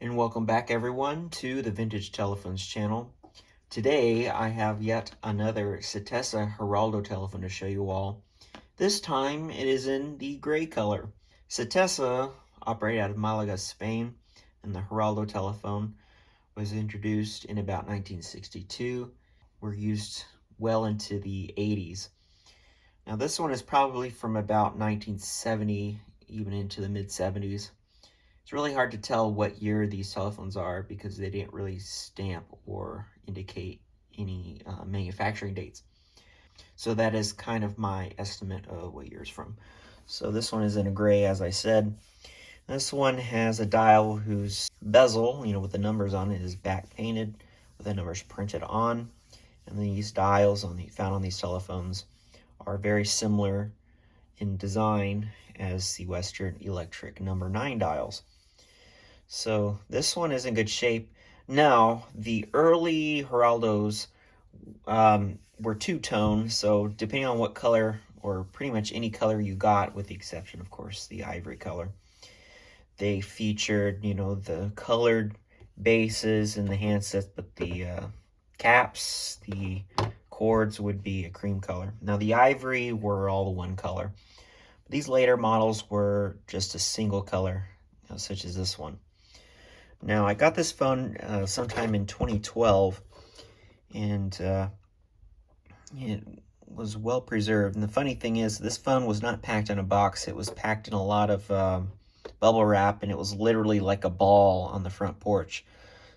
And welcome back everyone to the Vintage Telephones channel. Today I have yet another Citesa Heraldo telephone to show you all. This time it is in the gray color. Citesa operated out of Malaga, Spain, and the Heraldo telephone was introduced in about 1962. Were used well into the 80s. Now this one is probably from about 1970, even into the mid-70s. It's really hard to tell what year these telephones are because they didn't really stamp or indicate any manufacturing dates. So that is kind of my estimate of what year it's from. So this one is in a gray, as I said. This one has a dial whose bezel, with the numbers on it, is back painted with the numbers printed on. And these dials found on these telephones are very similar in design as the Western Electric number 9 dials. So this one is in good shape. Now, the early Heraldos were two-tone, so depending on what color, or pretty much any color you got, with the exception, of course, the ivory color, they featured, the colored bases and the handsets, but the caps, the cords would be a cream color. Now, the ivory were all the one color. These later models were just a single color, such as this one. Now, I got this phone sometime in 2012, and it was well preserved. And the funny thing is, this phone was not packed in a box. It was packed in a lot of bubble wrap, and it was literally like a ball on the front porch.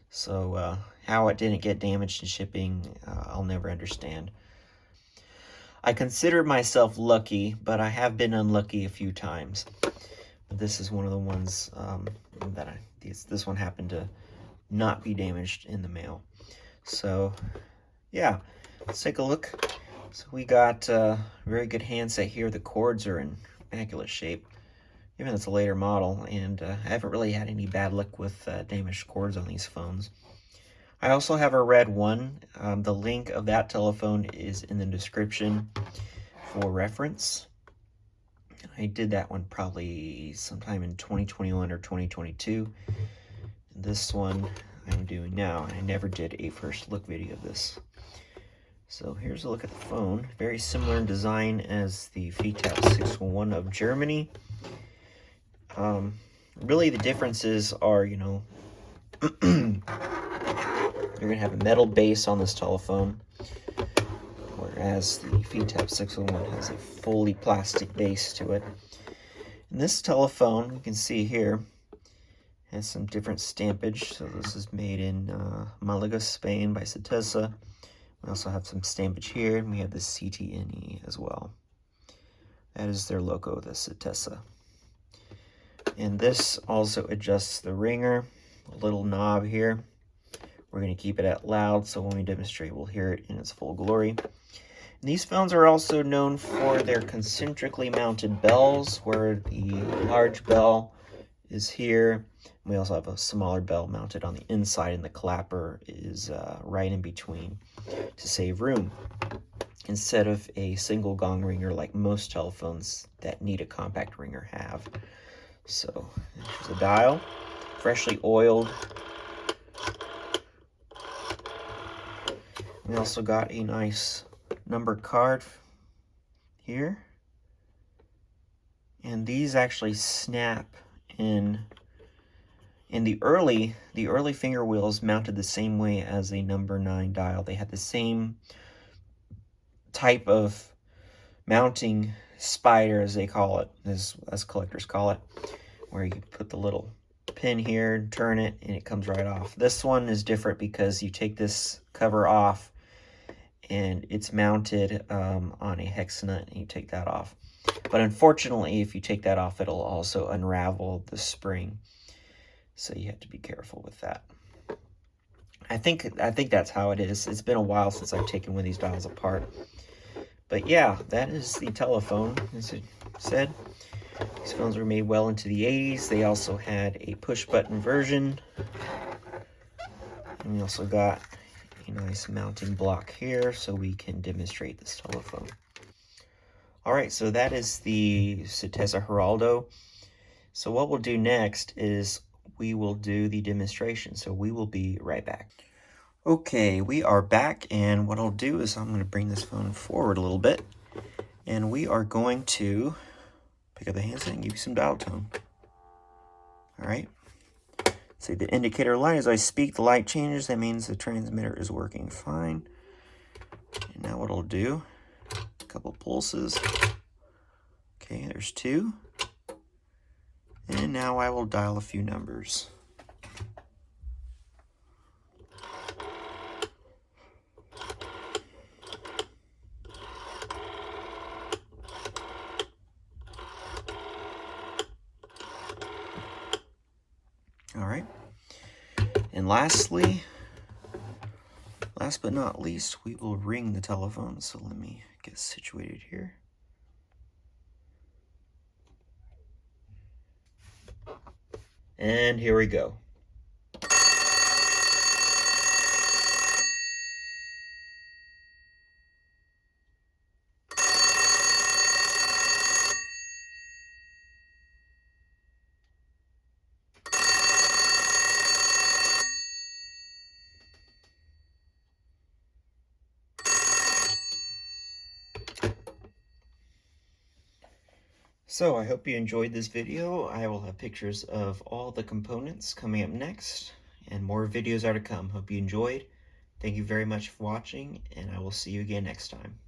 So how it didn't get damaged in shipping, I'll never understand. I consider myself lucky, but I have been unlucky a few times. This is one of the ones that this one happened to not be damaged in the mail. So yeah, let's take a look. So we got a very good handset here. The cords are in immaculate shape, even it's a later model, and I haven't really had any bad luck with damaged cords on these phones. I also have a red one. The link of that telephone is in the description for reference. I did that one probably sometime in 2021 or 2022. This one I'm doing now. I never did a first look video of this. So here's a look at the phone. Very similar in design as the VTAP 611 of Germany. Really the differences are, you're going to have a metal base on this telephone, whereas the VTAP 611 has a fully plastic base to it. And this telephone, you can see here, has some different stampage. So this is made in Malaga, Spain by Citesa. We also have some stampage here, and we have the CTNE as well. That is their logo, the Citesa. And this also adjusts the ringer, a little knob here. We're going to keep it at loud, so when we demonstrate, we'll hear it in its full glory. And these phones are also known for their concentrically mounted bells, where the large bell is here. We also have a smaller bell mounted on the inside, and the clapper is right in between to save room, instead of a single gong ringer like most telephones that need a compact ringer have. So there's a dial, freshly oiled. We also got a nice number card here, and these actually snap in. In the early finger wheels mounted the same way as a number 9 dial. They had the same type of mounting spider, as they call it, as collectors call it, where you put the little pin here, turn it, and it comes right off. This one is different because you take this cover off, and it's mounted on a hex nut, and you take that off. But unfortunately, if you take that off, it'll also unravel the spring. So you have to be careful with that. I think that's how it is. It's been a while since I've taken one of these dials apart. But yeah, that is the telephone. As I said, these phones were made well into the 80s. They also had a push-button version. And we also got a nice mounting block here so we can demonstrate this telephone. Alright, so that is the Citesa Heraldo. So what we'll do next is we will do the demonstration. So we will be right back. Okay, we are back, and what I'll do is I'm going to bring this phone forward a little bit, and we are going to pick up the handset and give you some dial tone. All right. See the indicator light as I speak, the light changes. That means the transmitter is working fine. And now what I'll do, a couple pulses. Okay, there's 2. And now I will dial a few numbers. All right. And last but not least, we will ring the telephone. So let me get situated here. And here we go. So I hope you enjoyed this video. I will have pictures of all the components coming up next, and more videos are to come. Hope you enjoyed. Thank you very much for watching, and I will see you again next time.